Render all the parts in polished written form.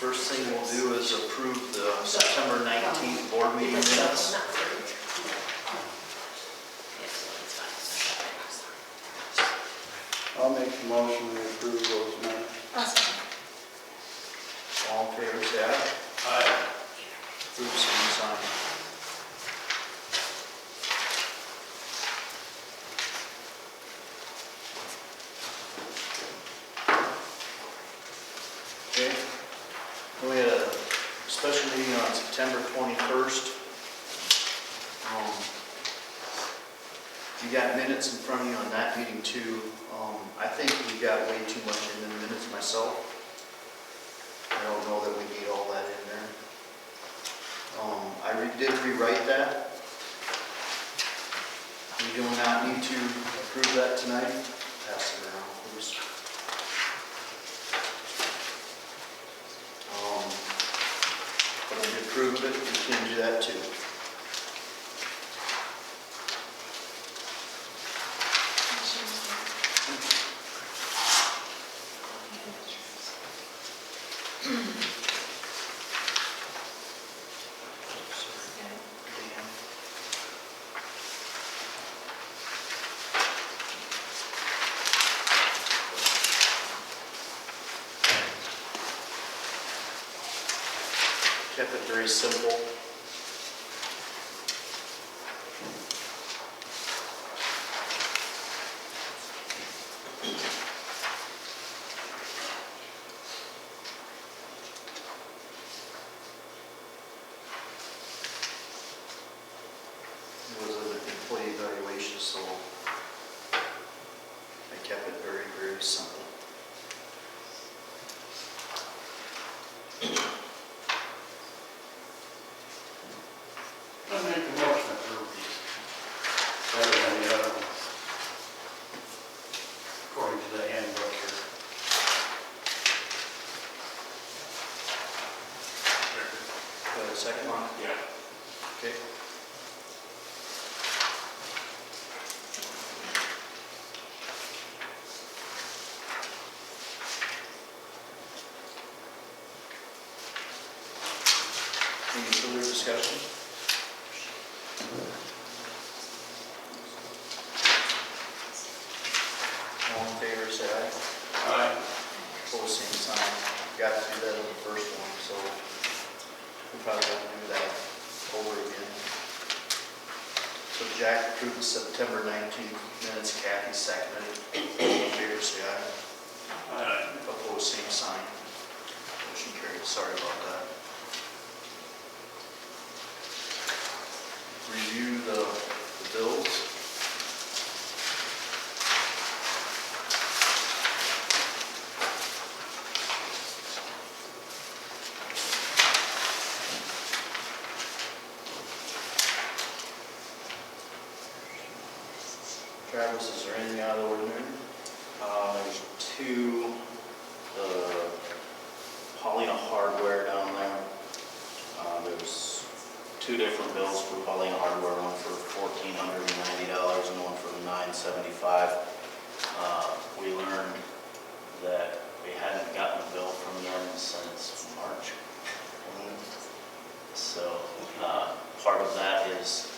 First thing we'll do is approve the September 19th board meeting minutes. I'll make the motion to approve those minutes. All in favor, say aye. Aye. Approve, same sign. Okay. We had a special meeting on September 21st. You got minutes in front of you on that meeting too. I think we got way too much in the minutes myself. I don't know that we need all that in there. I did rewrite that. We do not need to approve that tonight. Pass it around, please. But if you approve it, we can do that too. Kept it very simple. It was an employee evaluation, so I kept it very, very simple. I'll make the motion to approve these. Better than the other one. According to the handbook here. Second one? Yeah. Okay. Any further discussion? All in favor, say aye. Aye. Opposed, same sign. Got to do that on the first one, so we probably have to do that over again. So Jack approved the September 19th minutes, Kathy seconded. All in favor, say aye. Aye. Opposed, same sign. Motion carried. Sorry about that. Review the bills. Travis, is there anything out of the ordinary? There's two, Paulina Hardware down there. There's two different bills for Paulina Hardware, one for $1,490 and one for $975. We learned that we hadn't gotten a bill from them since March. So part of that is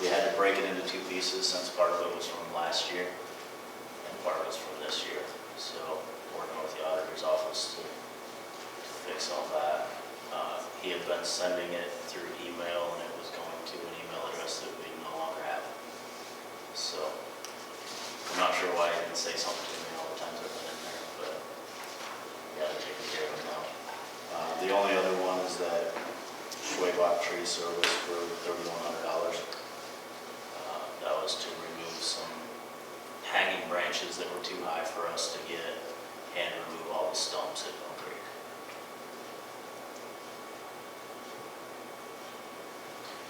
we had to break it into two pieces since part of it was from last year and part of it's from this year. So working with the auditor's office to fix all that. He had been sending it through email and it was going to an email address that we no longer have. So I'm not sure why he didn't say something to me all the times I've been in there, but we got to take care of it now. The only other one is that Schwabach tree service for $3,100. That was to remove some hanging branches that were too high for us to get and remove all the stumps at Mill Creek.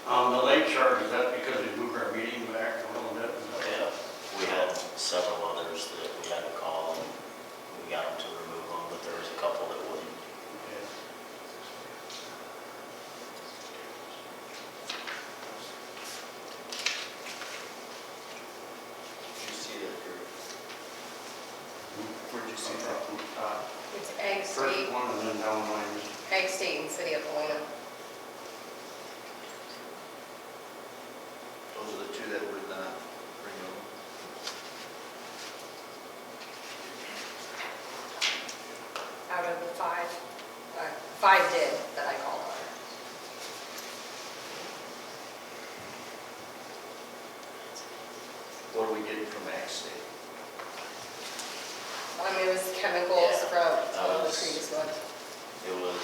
The late charge, is that because we moved our meeting back a little bit? Yeah, we had several others that we had to call and we got them to remove them, but there was a couple that wouldn't. Okay. Did you see that, Gary? Where'd you see that? It's egg First state. one and then down line. Ag State and City of Helena. Those are the two that would not renew. Out of the five, five did that I called on. What are we getting from Ag State? It was chemicals Yeah, from that one of the was- previous ones. It was,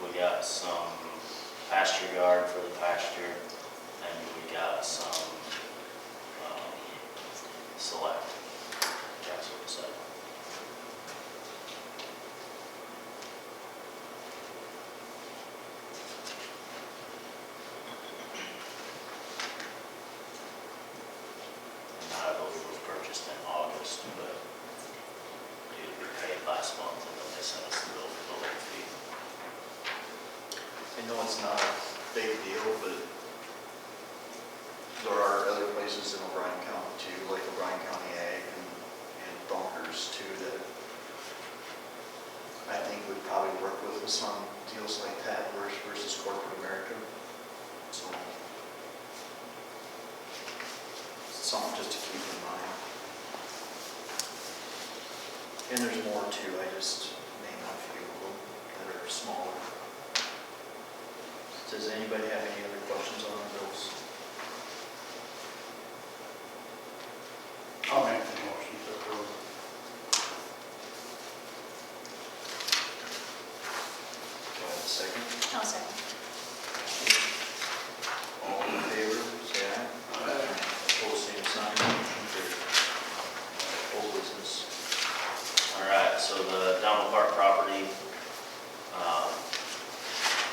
we got some pasture yard for the pasture, and we got some, select. That's what it said. And that I believe was purchased in August, but due to be paid last month, and then they sent us the bill for the late fee. I know it's not a big deal, but there are other places in O'Brien County too, like O'Brien County Ag and Bunkers too, that I think would probably work with us on deals like that versus corporate America. So something just to keep in mind. And there's more too, I just named a few of them that are smaller. Does anybody have any other questions on the bills? I'll make the motion to approve. Do I have a second? I'll second. All in favor, say aye. Opposed, same sign. Motion carried. Old business. All right, so the Downville Park property,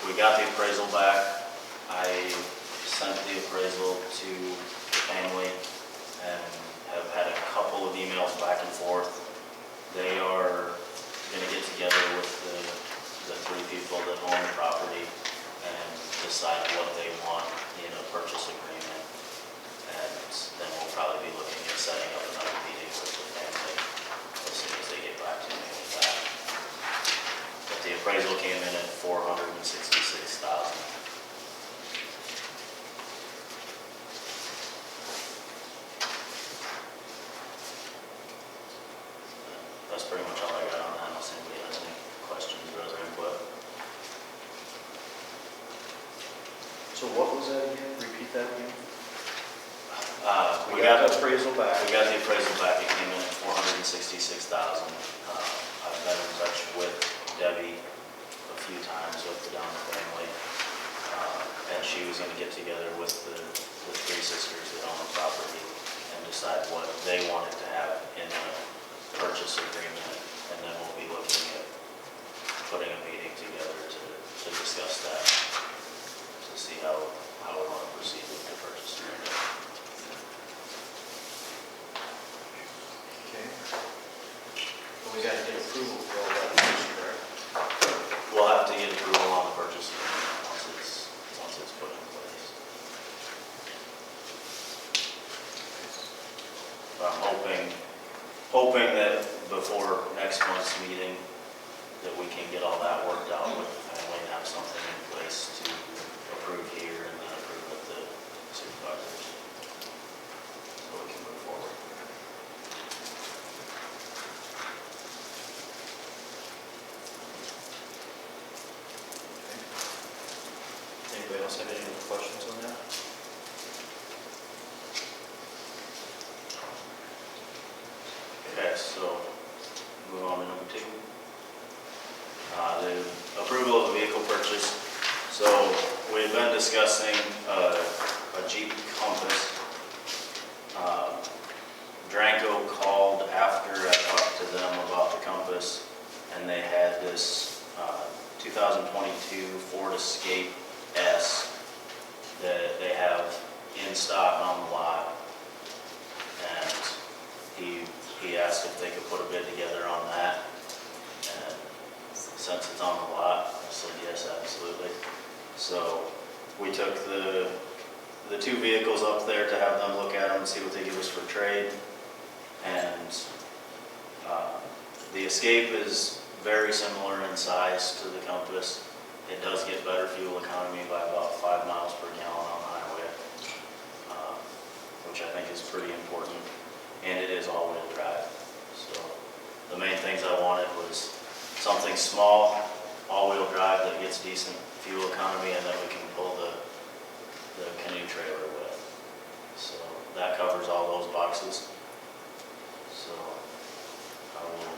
we got the appraisal back. I sent the appraisal to the family and have had a couple of emails back and forth. They are gonna get together with the three people that own the property and decide what they want in a purchase agreement. And then we'll probably be looking at setting up another meeting with the family as soon as they get back to me with that. But the appraisal came in at $466,000. That's pretty much all I got on that, unless anybody has any questions or other input. So what was that again? Repeat that again? We got the appraisal back. We got the appraisal back, it came in at $466,000. I've been in touch with Debbie a few times with the Down family. And she was gonna get together with the three sisters that own the property and decide what they wanted to have in a purchase agreement. And then we'll be looking at putting a meeting together to discuss that, to see how we want to proceed with the purchase agreement. Okay. Well, we gotta get approval for all that, correct? We'll have to get approval on the purchase agreement once it's put in place. But I'm hoping that before next month's meeting, that we can get all that worked out with the family and have something in place to approve here and then approve with the supervisors. So we can move forward. Anybody else have any other questions on that? Okay, so move on to number 2. The approval of the vehicle purchase. So we've been discussing a Jeep Compass. Dranko called after I talked to them about the Compass, and they had this 2022 Ford Escape S that they have in stock on the lot. And he asked if they could put a bid together on that. And since it's on the lot, I said yes, absolutely. So we took the two vehicles up there to have them look at them and see what they give us for trade. And the Escape is very similar in size to the Compass. It does get better fuel economy by about 5 miles per gallon on the highway, which I think is pretty important, and it is all-wheel drive. So the main things I wanted was something small, all-wheel drive that gets decent fuel economy, and that we can pull the canoe trailer with. So that covers all those boxes. So I will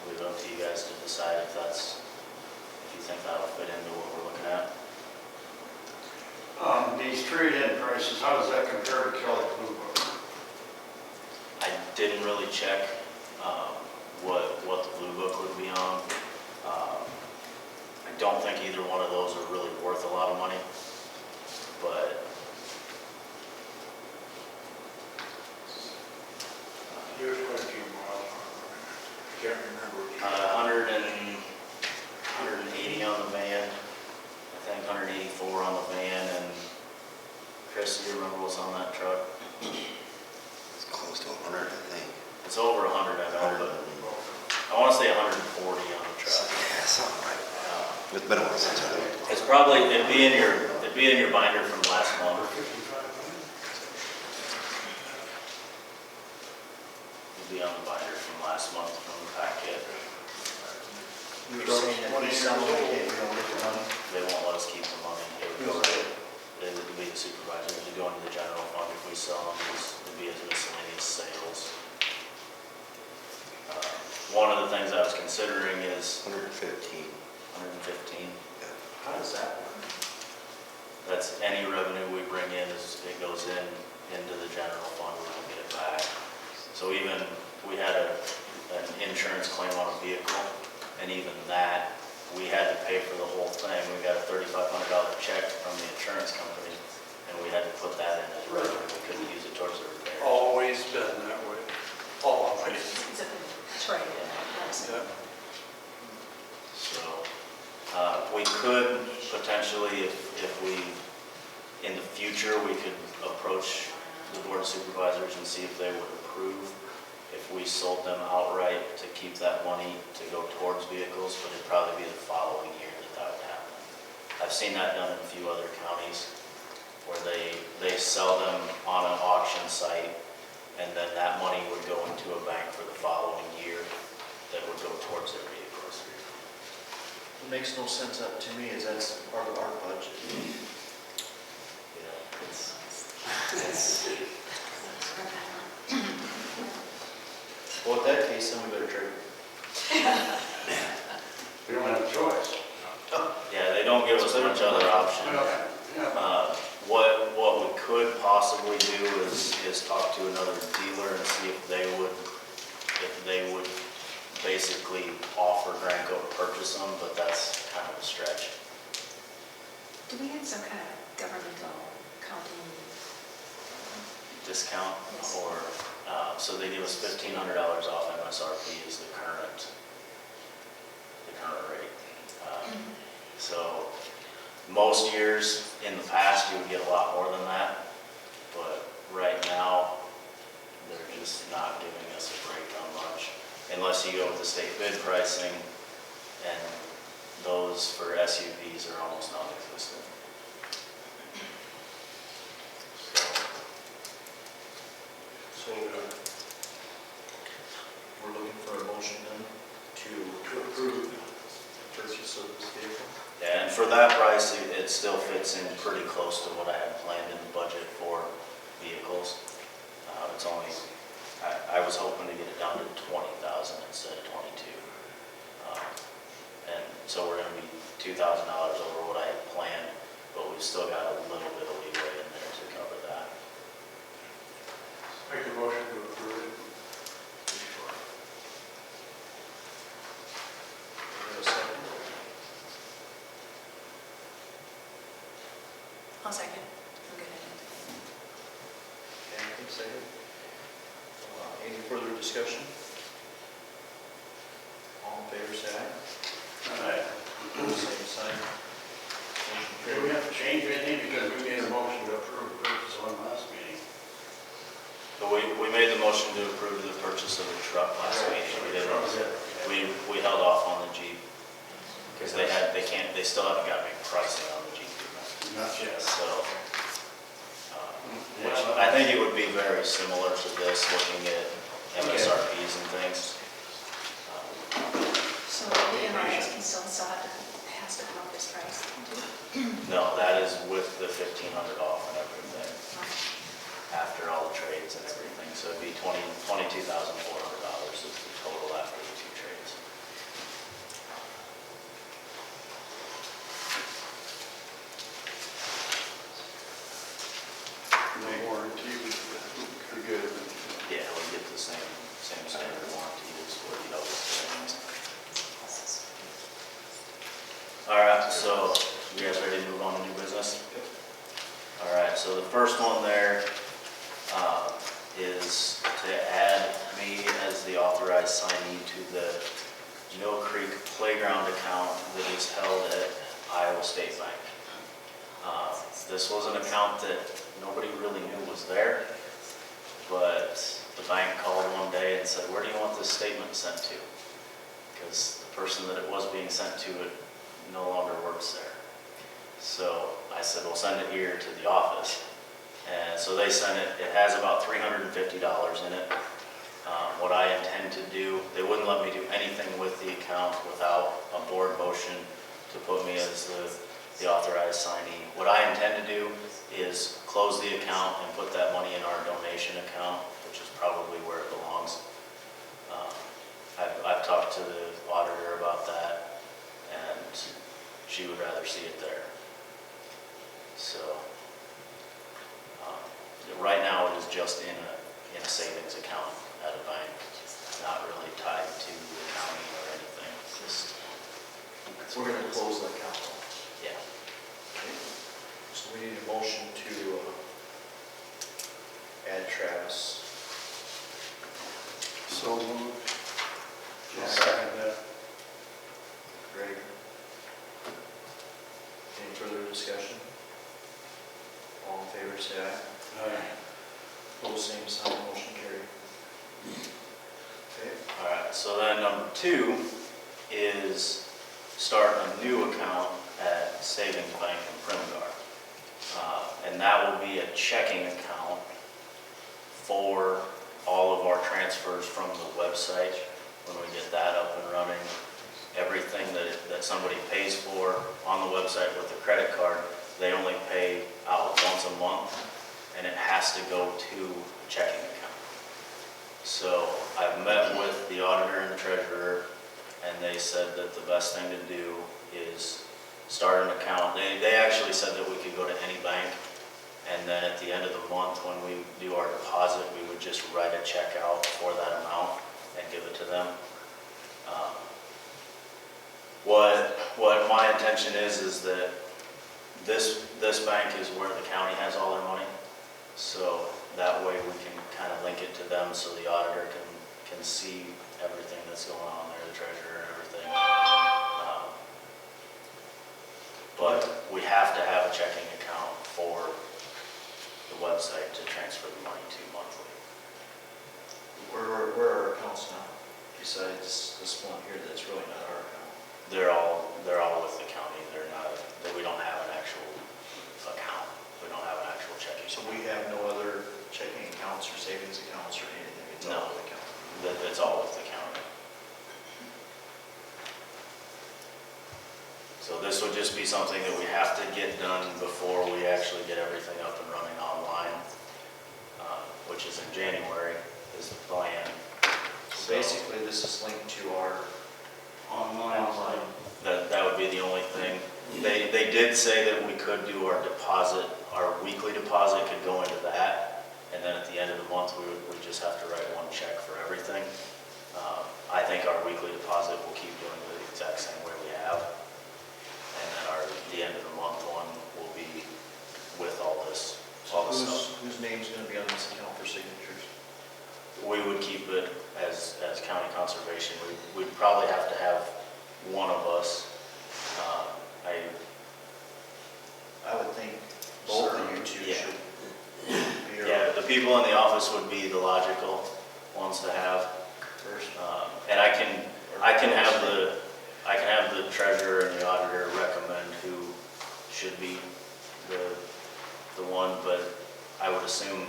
leave it up to you guys to decide if you think that'll fit into what we're looking at. These trade-in prices, how does that compare to Kelly Blue Book? I didn't really check what the Blue Book would be on. I don't think either one of those are really worth a lot of money, but Here's quite a few miles. Can't remember. 180 on the van, I think 184 on the van, and Chris, do you remember what's on that truck? It's close to 100, I think. It's over 100, I know, but I want to say 140 on the truck. Yeah, something like that. It's been a while since I looked. It's probably, it'd be in your binder from last month. It'd be on the binder from last month from the packet. You were saying that we sell them, we don't get the money. They won't let us keep the money. They would be the supervisor, to go into the general fund if we sell them, it'd be as miscellaneous sales. One of the things I was considering is 115. 115. Yeah. How does that work? That's any revenue we bring in, it goes into the general fund, we don't get it back. So even, we had an insurance claim on a vehicle, and even that, we had to pay for the whole thing. We got a $3,500 check from the insurance company, and we had to put that in as revenue. We couldn't use it towards the repair. Always been that way. Always. It's a trade. Yeah. So, we could potentially, if we, in the future, we could approach the board of supervisors and see if they would approve if we sold them outright to keep that money to go towards vehicles, but it'd probably be the following year that would happen. I've seen that done in a few other counties where they sell them on an auction site, and then that money would go into a bank for the following year that would go towards their vehicles. It makes no sense up to me, as that's part of our budget. Yeah, it's, Well, in that case, then we better trade. We don't have a choice. yeah, they don't give us much other option. Yeah. What we could possibly do is talk to another dealer and see if they would basically offer Granco to purchase them, but that's kind of a stretch. Do we have some kind of governmental company? Discount, Yes. or, so they give us $1,500 off MSRP is the current rate. So most years in the past, you would get a lot more than that, but right now, they're just not giving us a break on much, unless you go with the state bid pricing, and those for SUVs are almost non-existent. So, we're looking for a motion then to approve the purchase of this vehicle. Yeah, and for that price, it still fits in pretty close to what I had planned in the budget for vehicles. It's only, I was hoping to get it down to 20,000 instead of 22. And so we're gonna be $2,000 over what I had planned, but we've still got a little bit of leeway in there to cover that. Make a motion to approve it. We have a second. I'll second. I'm good at it. Anything, second? Any further discussion? All in favor, say aye. All right. Same sign. Motion Do we carried. have to change anything because we made a motion to approve the purchase on last meeting? But we made the motion to approve the purchase of the truck last meeting. We didn't. That was it. We held off on the Jeep, because they still haven't got me pricing on the Jeep. Not yet. So, which I think it would be very similar to this, looking at MSRPs and things. So the MRS can still has to come up this price. No, that is with the 1,500 off and everything, after all the trades and everything. So it'd be $22,400 is the total after the 2 trades. No warranty, we're good. Yeah, we get the same standard warranty as what you know. All right, so you guys ready to move on to new business? All right, so the first one there is to add me as the authorized signee to the Mill Creek Playground account that is held at Iowa State Bank. This was an account that nobody really knew was there, but the bank called one day and said, "Where do you want this statement sent to?" Because the person that it was being sent to, it no longer works there. So I said, "Well, send it here to the office." And so they sent it. It has about $350 in it. What I intend to do, they wouldn't let me do anything with the account without a board motion to put me as the authorized signee. What I intend to do is close the account and put that money in our donation account, which is probably where it belongs. I've talked to the auditor about that, and she would rather see it there. So right now it is just in a savings account at a bank, not really tied to the county or anything. Just We're gonna close the account. yeah. Okay. So we need a motion to add Travis. So moved. I'll second that. Greg. Any further discussion? All in favor, say aye. Aye. Opposed, same sign, motion carried. Okay. All right, so then number 2 is start a new account at Savings Bank in Primgar. And that will be a checking account for all of our transfers from the website. When we get that up and running, everything that somebody pays for on the website with a credit card, they only pay out once a month, and it has to go to a checking account. So I've met with the auditor and the treasurer, and they said that the best thing to do is start an account. They actually said that we could go to any bank, and then at the end of the month, when we do our deposit, we would just write a check out for that amount and give it to them. What my intention is that this bank is where the county has all their money. So that way we can kind of link it to them, so the auditor can see everything that's going on there, the treasurer and everything. But we have to have a checking account for the website to transfer the money to monthly. Where are our accounts now? Besides this one here, that's really not our account. They're all with the county. They're not, we don't have an actual account. We don't have an actual checking. So we have no other checking accounts or savings accounts or anything? It's all with the county? It's all with the county. So this would just be something that we have to get done before we actually get everything up and running online, which is in January, is the plan. So basically, this is linked to our Online. That would be the only thing. They did say that we could do our deposit, our weekly deposit could go into that, and then at the end of the month, we just have to write one check for everything. I think our weekly deposit will keep doing it the exact same way we have. And then the end of the month one will be with all this stuff. Whose name's gonna be on this account for signatures? We would keep it as county conservation. We'd probably have to have one of us. I would think both of you two Yeah. should be Yeah, the people in the office would be the logical ones to have. first. And I I can have the treasurer and the auditor recommend who should be the one, but I would assume,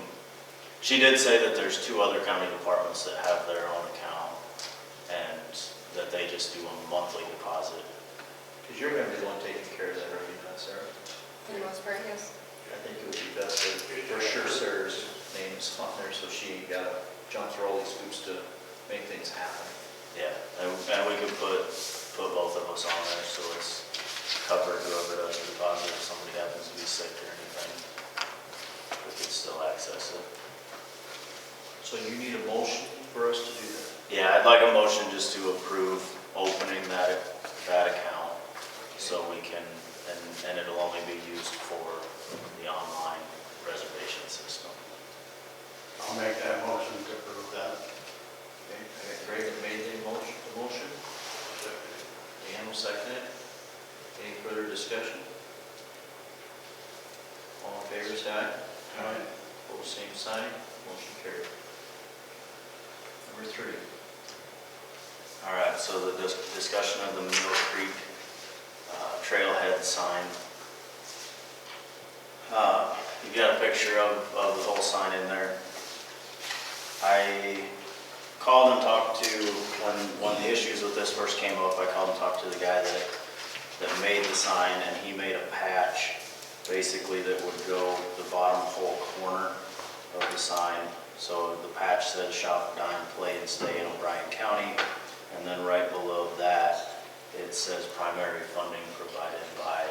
she did say that there's 2 other county departments that have their own account, and that they just do a monthly deposit. Because you're gonna be the one taking care of that, are you not, Sarah? For the most part, yes. I think it would be best if, for sure, Sarah's name is on there, so she ain't gotta jump through all these hoops to make things happen. Yeah, and we could put both of us on there, so it's covered whoever does the deposit, if somebody happens to be sick or anything, we could still access it. So you need a motion for us to do that? Yeah, I'd like a motion just to approve opening that account, so we can, and it'll only be used for the online reservation system. I'll make that motion to approve that. Okay, I got Greg that made the motion. Dan will second it. Any further discussion? All in favor, say aye. Aye. Opposed, same sign. Motion carried. Number 3. All right, so the discussion of the Mill Creek trailhead sign. You've got a picture of the whole sign in there. I called and talked to, when the issues with this first came up, I called and talked to the guy that made the sign, and he made a patch basically that would go the bottom whole corner of the sign. So the patch says shop, dine, play, and stay in O'Brien County. And then right below that, it says primary funding provided by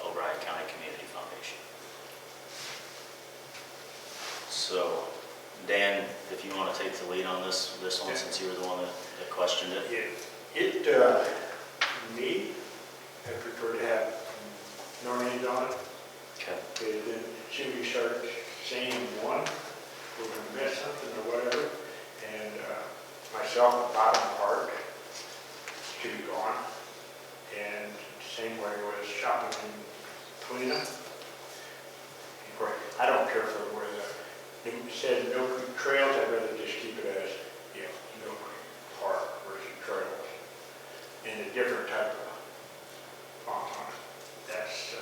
O'Brien County Community Foundation. So, Dan, if you want to take the lead on this one, since you were the one that questioned it. Me, I prefer to have no names on it. Okay. Okay, then should we start saying one, we're gonna miss something or whatever, and myself, the bottom part should be gone. And same way with shopping and cleanup. Of course, I don't care for where it says Mill Creek Trails, I'd rather just keep it as, Mill Creek Park versus trails. And a different type of font on it. That's,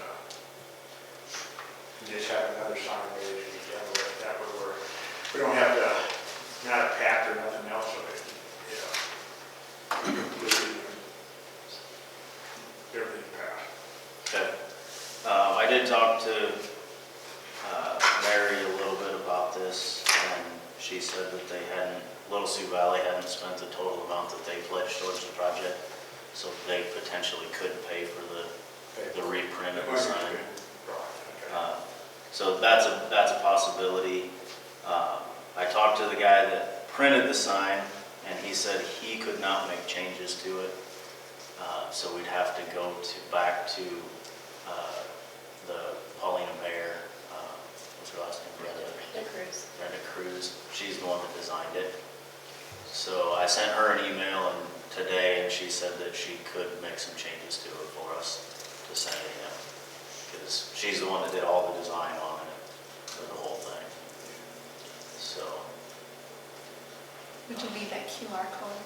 just have another sign ready to be done with. That way we don't have to, not a path or nothing else of it. Everything passed. Okay. I did talk to Mary a little bit about this, and she said that they hadn't, Little Sioux Valley hadn't spent the total amount that they pledged towards the project, so they potentially could pay for the reprint of the sign. So that's a possibility. I talked to the guy that printed the sign, and he said he could not make changes to it. So we'd have to go back to the Paulina Mayer, what's her last name? Brenda Cruz. She's the one that designed it. So I sent her an email today, and she said that she could make some changes to it for us to send it in. Because she's the one that did all the design on it for the whole thing. So. Would you leave that QR code,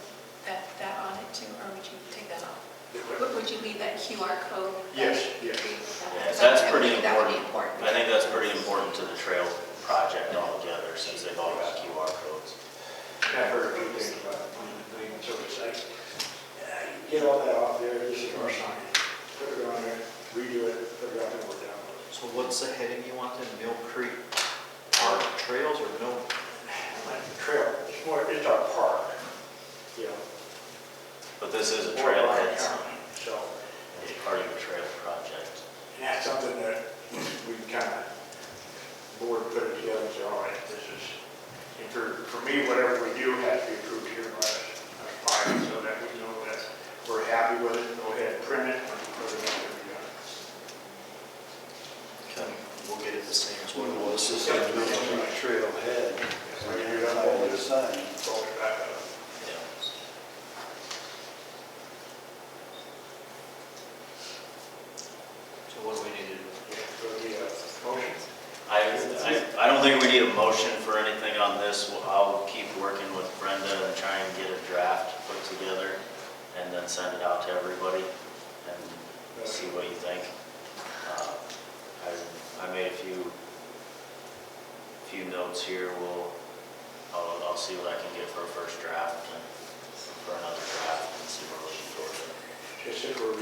that on it too, or would you take that off? Would you leave that QR code? Yes, yes. Yeah, that's pretty That would be important. important. I think that's pretty important to the trail project altogether, since they've all got QR codes. I've heard a few things about it, so it's like, get all that off there, this is our sign. Put it on there, redo it, put it up, and we're done with it. So what's the heading you want then? Mill Creek Park Trails or Mill? Like the trail, it's our park, But this is a Or trailhead O'Brien sign. County. So, It's part of the trail project. and that's something that we kind of, board put it together and say, all right, this is, and for me, whatever we do has to be approved here by us, so that we know that we're happy with it, go ahead and print it, and put it up and be done. Okay, we'll get it the same as what it was. This is a trailhead. So you do that all this, sign. fold it back up. Yeah. So what do we need to do? So the motion, I don't think we need a motion for anything on this. I'll keep working with Brenda and try and get a draft put together. then send it out to everybody and see what you think. I made a few notes here. I'll see what I can get for a first draft and for another draft and see where we can go with it. Just if we're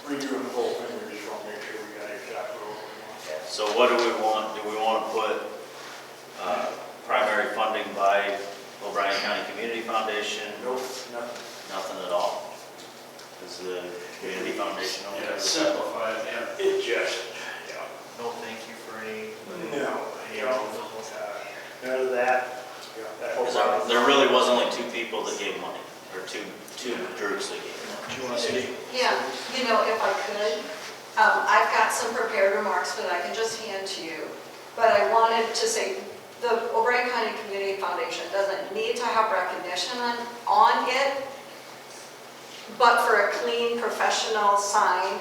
redoing the whole thing, we just want to make sure we got exactly what we want. So what do we want? Do we want to put primary funding by O'Brien County Community Foundation? Nope, nothing. Nothing at all? Is the Community Foundation okay Yeah, with that? simplify it, yeah. It just, No, thank you for any. no, none of that. That whole Because there really was only two people that gave money, or two groups that gave money. Do you want to speak? Yeah, if I could, I've got some prepared remarks that I can just hand to you. But I wanted to say, the O'Brien County Community Foundation doesn't need to have recognition on it, but for a clean, professional sign,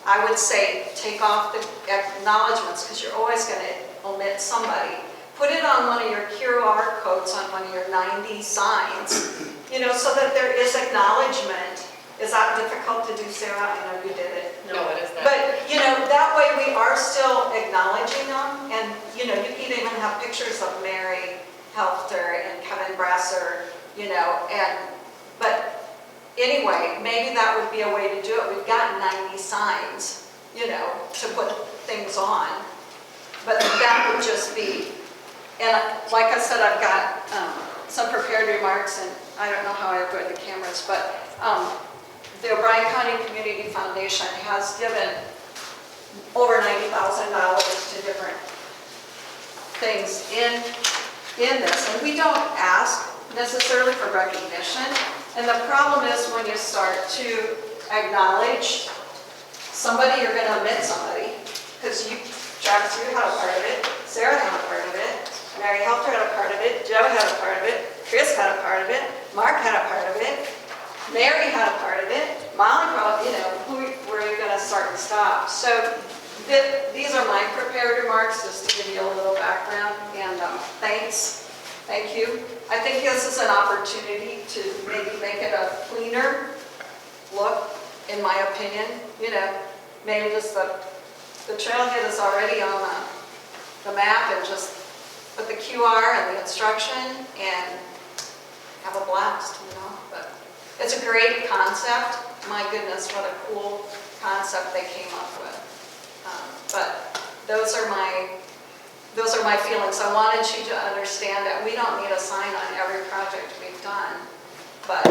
I would say take off the acknowledgements, because you're always going to omit somebody. Put it on one of your QR codes on one of your 90 signs, so that there is acknowledgement. Is that difficult to do, Sarah? I know you did it. No, it is not. But, that way we are still acknowledging them, and, you can even have pictures of Mary Helfter and Kevin Brasser, but anyway, maybe that would be a way to do it. We've got 90 signs, to put things on, but that would just be, and like I said, I've got some prepared remarks, and I don't know how I avoid the cameras, but the O'Brien County Community Foundation has given over $90,000 to different things in this, and we don't ask necessarily for recognition. And the problem is when you start to acknowledge somebody, you're going to omit somebody, because Travis, you had a part of it, Sarah had a part of it, Mary Helter had a part of it, Joe had a part of it, Chris had a part of it, Mark had a part of it, Mary had a part of it, Molly probably, where are you going to start and stop? So these are my prepared remarks, just to give you a little background, and thanks. Thank you. I think this is an opportunity to maybe make it a cleaner look, in my opinion. Maybe just the trailhead is already on the map, and just put the QR and the instruction and have a blast, But it's a great concept. My goodness, what a cool concept they came up with. But those are my feelings. I wanted you to understand that we don't need a sign on every project we've done. But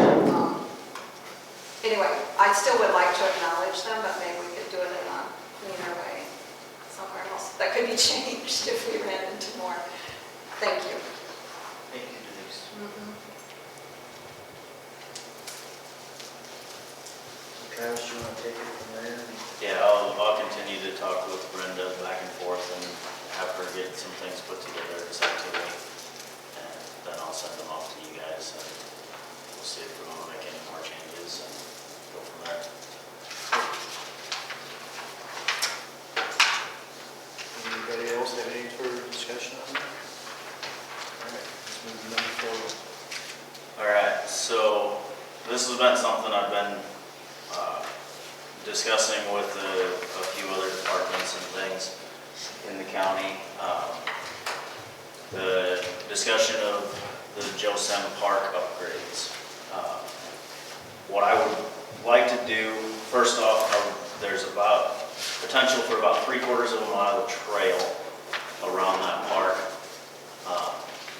anyway, I still would like to acknowledge them, but maybe we could do it in a cleaner way somewhere else. That could be changed if we ran into more. Thank you. Thank you, Denise. Travis, you want to take it from there? Yeah, I'll continue to talk with Brenda back and forth and have her get some things put together this activity. And then I'll send them off to you guys, and we'll see if we want to make any more changes and go from there. Anybody else have any further discussion on that? All right, let's move to number 4. All right, so this has been something I've been discussing with a few other departments and things in the county. The discussion of the Joe Sem Park upgrades. What I would like to do, first off, there's about potential for about 3/4 of a mile of trail around that park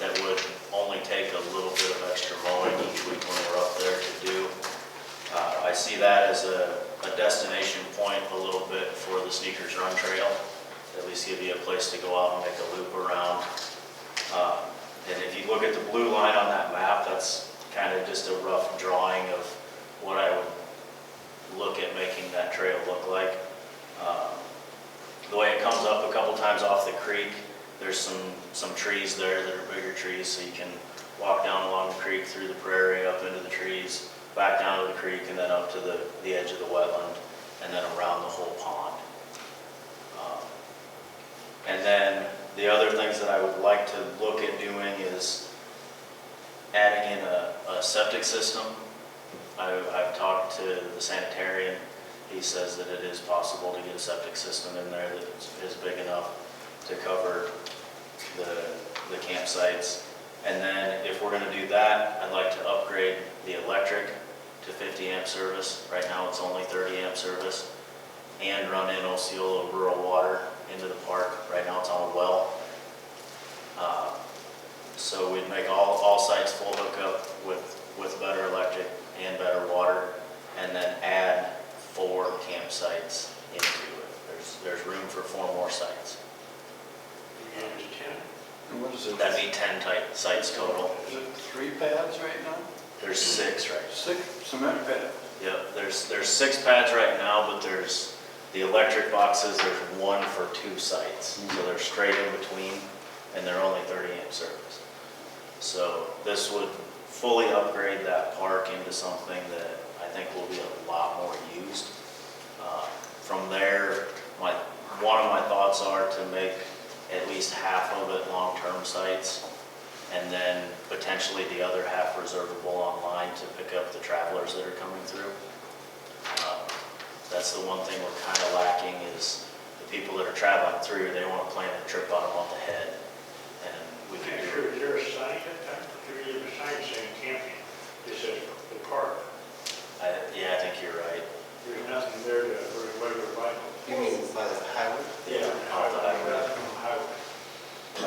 that would only take a little bit of extra mowing each week when we're up there to do. I see that as a destination point a little bit for the Sneakers Run Trail, at least give you a place to go out and make a loop around. And if you look at the blue line on that map, that's kind of just a rough drawing of what I would look at making that trail look like. The way it comes up a couple times off the creek, there's some trees there that are bigger trees, so you can walk down along the creek through the prairie, up into the trees, back down to the creek, and then up to the edge of the wetland, and then around the whole pond. And then the other things that I would like to look at doing is adding in a septic system I've talked to the sanitarian. He says that it is possible to get a septic system in there that is big enough to cover the campsites. And then if we're gonna do that, I'd like to upgrade the electric to 50 amp service. Right now it's only 30 amp service. And run in Osceola rural water into the park. Right now it's on a well. So we'd make all sites full hookup with better electric and better water, and then add 4 campsites into it. There's room for 4 more sites. You gave us 10? And what is it? That'd be 10 sites total. Is it 3 pads right now? There's 6 right 6 cement pads? now. Yep, there's 6 pads right now, but there's the electric boxes, there's 1 for 2 sites. So they're straight in between, and they're only 30 amp service. So this would fully upgrade that park into something that I think will be a lot more used. From there, one of my thoughts are to make at least half of it long-term sites, and then potentially the other half reservable online to pick up the travelers that are coming through. That's the one thing we're kind of lacking is the people that are traveling through, they want to plan a trip about a month ahead. And we can do Is there a sign at that? There is a sign saying camping. It says the park. yeah, I think you're right. There's nothing there for a regular bike. You mean by the highway? Yeah. Off the highway. Nothing on the highway.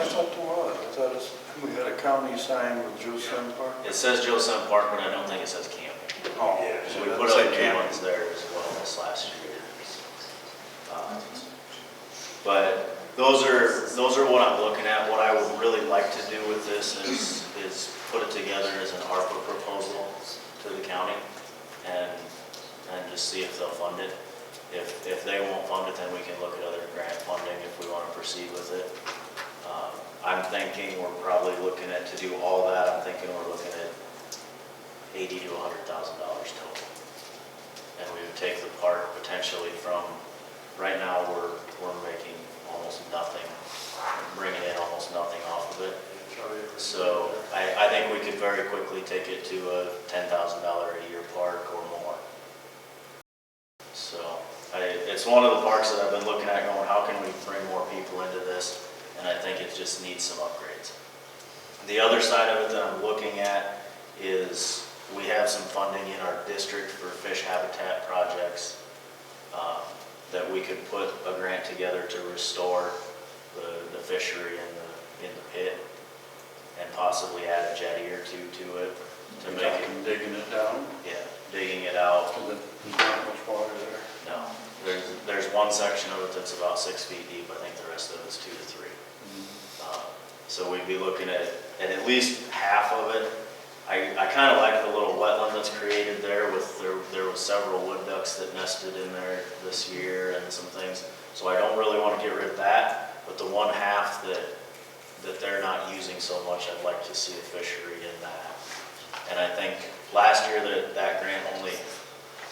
I thought there was. I thought we had a county sign with Joseph Park. It says Joseph Park, but I don't think it says camping. Oh, Yeah. So so we it put doesn't up say new camping. ones there as well this last year. But those are what I'm looking at. What I would really like to do with this is put it together as an ARPA proposal to the county and just see if they'll fund it. If they won't fund it, then we can look at other grant funding if we want to proceed with it. I'm thinking we're probably looking at, to do all that, I'm thinking we're looking at $80,000 to $100,000 total. And we would take the park potentially from, right now we're making almost nothing, bringing in almost nothing off of it. So I think we could very quickly take it to a $10,000 a year park or more. So it's one of the parks that I've been looking at going, how can we bring more people into this? And I think it just needs some upgrades. The other side of it that I'm looking at is we have some funding in our district for fish habitat projects that we could put a grant together to restore the fishery in the pit and possibly add a jetty or 2 to it to make it, Digging it down, yeah, digging it out. because there's not much water there. No, there's one section of it that's about 6 feet deep. I think the rest of it's 2 to 3. So we'd be looking at least half of it. I kind of like the little wetland that's created there there was several wood ducks that nested in there this year and some things. So I don't really want to get rid of that, but the one half that they're not using so much, I'd like to see a fishery in that. And I think last year that grant only,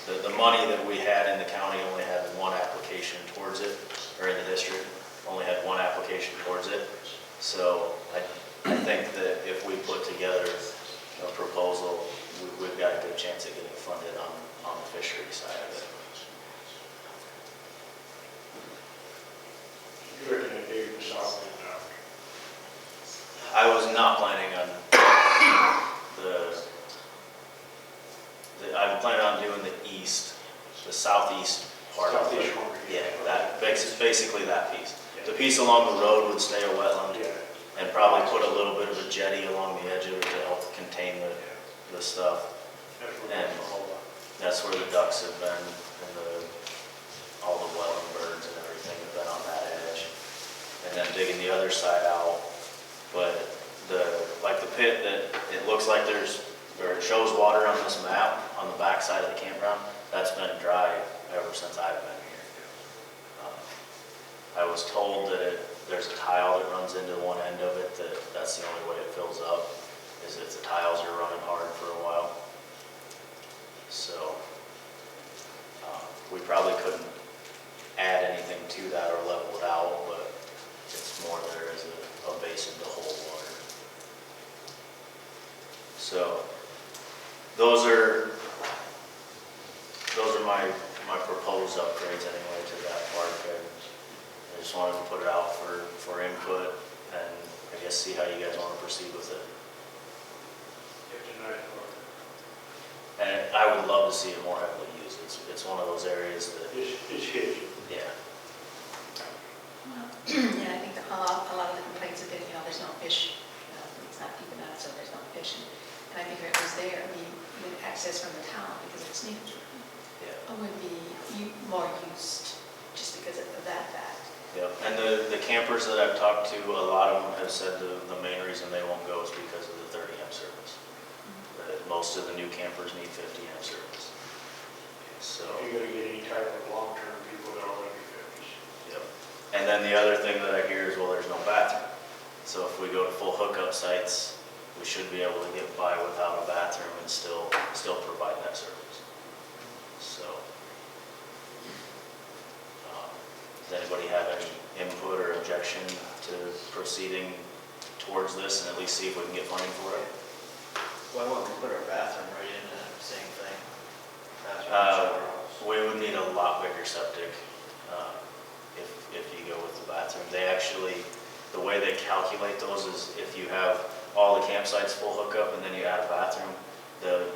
the money that we had in the county only had 1 application towards it, or in the district, only had 1 application towards it. So I think that if we put together a proposal, we've got a good chance of getting funded on the fishery side of it. You're looking at digging the south end out. I was not planning on I'm planning on doing the southeast part of it. Southeast corner. Yeah, that, basically that piece. The piece along the road would stay a wetland Yeah. and probably put a little bit of a jetty along the edge of it to help contain the stuff. That's where And that's where the ducks have been and all the wetland birds and everything have been on that edge. And then digging the other side out. But like the pit that it looks like it shows water on this map on the back side of the campground, that's been dry ever since I've been here. I was told that there's a tile that runs into one end of it, that's the only way it fills up, is if the tiles are running hard for a while. So we probably couldn't add anything to that or level it out, but it's more there as a basin to hold water. So those are my proposed upgrades anyway to that park. I just wanted to put it out for input and I guess see how you guys want to proceed with it. It's a nice park. And I would love to see it more heavily used. It's one of those areas that, It's hitchy. yeah. Well, yeah, I think that a lot of the complaints have been, there's no fish, it's not deep enough, so there's no fish. And I think if it was there, the access from the town, because it's needed, Yeah. would be more used just because of that fact. Yep, and the campers that I've talked to, a lot of them have said the main reason they won't go is because of the 30 amp service. That most of the new campers need 50 amp service. So. If you're gonna get any type of long-term people, they're all gonna be 50s. Yep. And then the other thing that I hear is, well, there's no bathroom. So if we go to full hookup sites, we should be able to get by without a bathroom and still provide that service. So. Does anybody have any input or objection to proceeding towards this and at least see if we can get funding for it? Why wouldn't we put our bathroom right in the same thing? Bathroom and shower house. We would need a lot bigger septic if you go with the bathroom. They actually, the way they calculate those is if you have all the campsites full hookup and then you add a bathroom,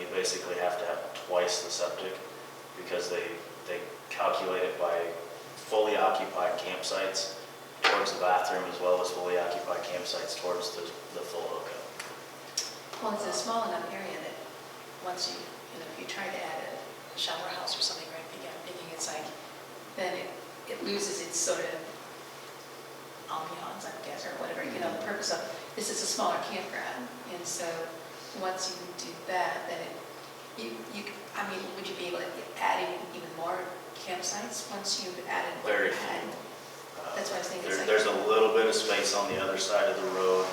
you basically have to have twice the septic because they calculate it by fully occupied campsites towards the bathroom as well as fully occupied campsites towards the full hookup. Well, it's a small enough area that once if you try to add a shower house or something right beginning, it's like, then it loses its sort of ambiance, I guess, or whatever, the purpose of, this is a smaller campground, and so once you do that, then would you be able to add even more campsites once you've added what Very you had? few. That's what I was thinking. It's like- There's a little bit of space on the other side of the road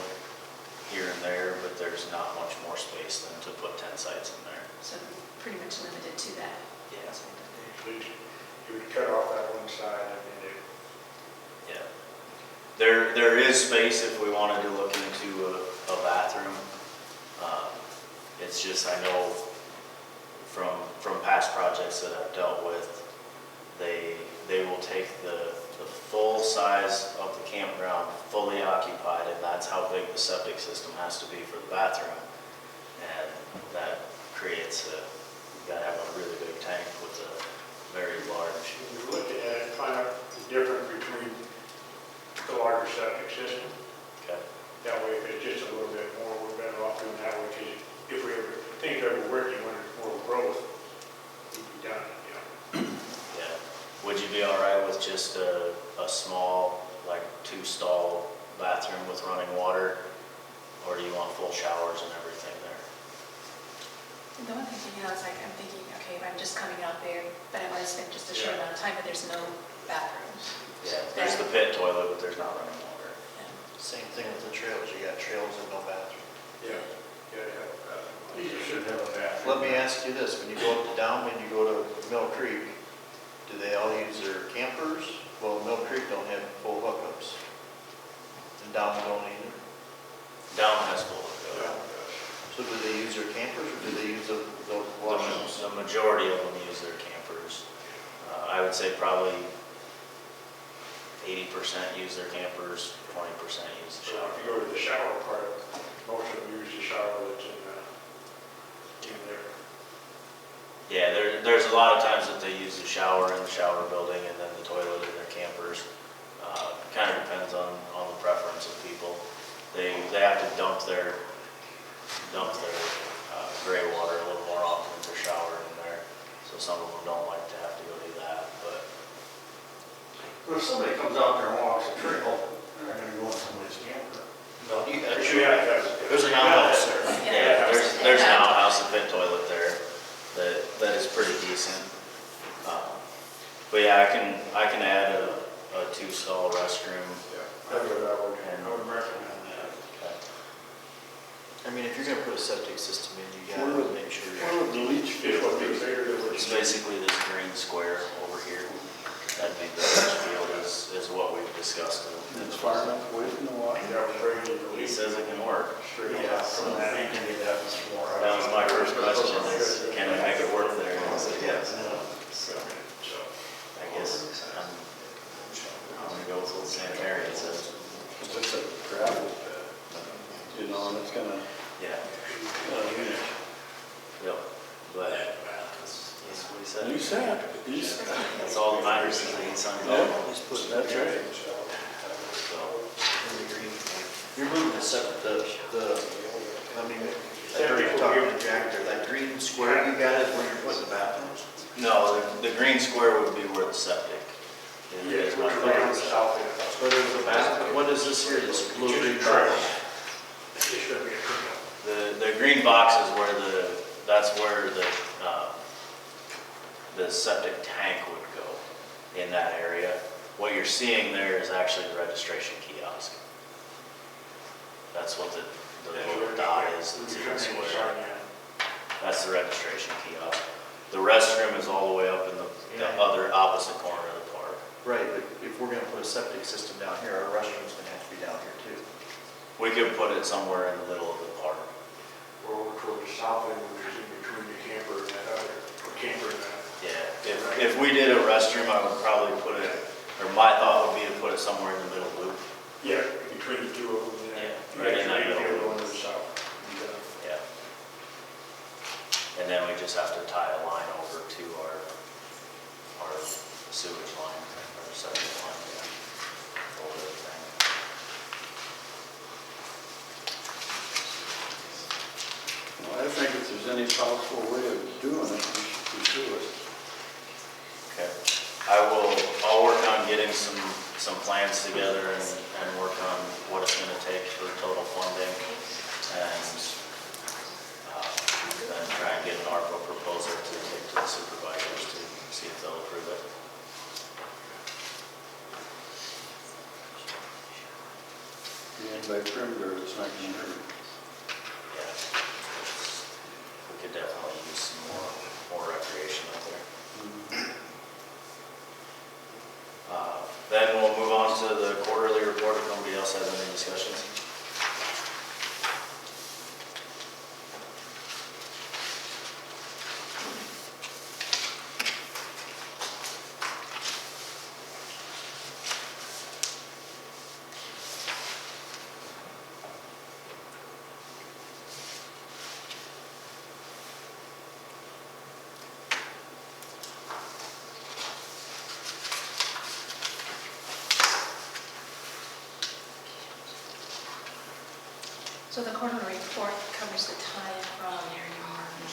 here and there, but there's not much more space than to put 10 sites in there. So pretty much limited to that. Yeah. You would cut off that one side and then Yeah. There is space if we wanted to look into a bathroom. It's just, I know from past projects that I've dealt with, they will take the full size of the campground fully occupied, and that's how big the septic system has to be for the bathroom. And that creates you gotta have a really big tank with a very large. we look at it and find out the difference between the larger septic system. Okay. That way, if it's just a little bit more, we're better off doing that way, because if things ever working when there's more growth, we'd be done, Yeah. Would you be all right with just a small, like 2-stall bathroom with running water? Or do you want full showers and everything there? The one thing, it's like I'm thinking, okay, if I'm just coming out there, but I want to spend just a short amount of time, but there's no bathrooms. Yeah. There's the pit toilet, but there's not running water. Same thing with the trails, you got trails and no bathroom. Yeah. You should have a bathroom. Let me ask you this, when you go up to Downman, you go to Mill Creek, do they all use their campers? Well, Mill Creek don't have full hookups. And Downman don't either. Down has full hookup. So do they use their campers or do they use the washrooms? The majority of them use their campers. I would say probably 80% use their campers, 20% use the So shower. if you go to the shower part, most of them use the shower that's in there. Yeah, there's a lot of times that they use the shower in the shower building and then the toilet in their campers. Kind of depends on the preference of people. They have to dump their gray water a little more often if they're showering in there. So some of them don't like to have to go do that, but But if somebody comes out there and walks a trail, they're not gonna go in somebody's camper. No, you got, Yeah, there's an outhouse there. yeah, there's an outhouse and pit toilet there that is pretty decent. But yeah, I can add a 2-stall restroom. I would recommend that. I mean, if you're gonna put a septic system in, you Where gotta would- make sure Where you're. would the leach It field would be be? bigger than what It's you basically this green square over here. That'd be the leach field is what we've discussed. It's far enough away from the water? That was ready to He leave. says it can work. Straight Yeah, out from that. we can get that much more. That was my first question is, can we make it work there? And I said, yes. So, That's all that matters is that he signs Yeah, off. just put, that's right. So, You're moving I mean, I heard you talking to Jack there, that green square you got is where you're putting the bathrooms? no, the green square would be where the septic is. We're around the south end. Where there's the bathroom, what is this here, this blue green Trail. trail? It should be a trail. The green box is where that's where the septic tank would go in that area. What you're seeing there is actually the registration kiosk. That's what the little dot is that's in the square. That's the registration kiosk. The restroom is all the way up in the other opposite corner of the park. Right, but if we're gonna put a septic system down here, our restroom's gonna have to be down here too. We could put it somewhere in the middle of the park. Or over toward the south end, which is in between the camper and that other, or camper and that. Yeah, if we did a restroom, I would probably put it, or my thought would be to put it somewhere in the middle loop. Yeah, between the two of them. Yeah, right in that middle. One to the south. Yeah. And then we just have to tie a line over to our sewage line, our septic line, yeah. Whole other thing. Well, I think if there's any possible way of doing it, we should pursue it. Okay. I'll work on getting some plans together and work on what it's gonna take for total funding and then try and get an ARPA proposal to take to the supervisors to see if they'll approve it. And by perimeter, it's not going to hurt. Yeah. We could definitely use some more recreation up there. Then we'll move on to the quarterly report if nobody else has any discussions. So the quarterly report covers the time from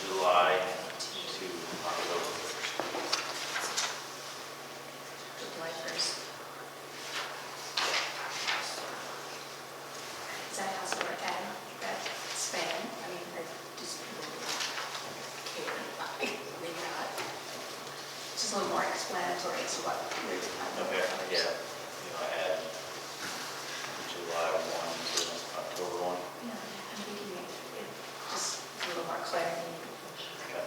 July to October 1st. July 1st. Is that how sort of add that span? I mean, just care, maybe not. Just a little more explanatory as to what we're doing. Okay, yeah. You know, add July 1 to October 1. Yeah, I'm thinking it just a little more clarity. Okay.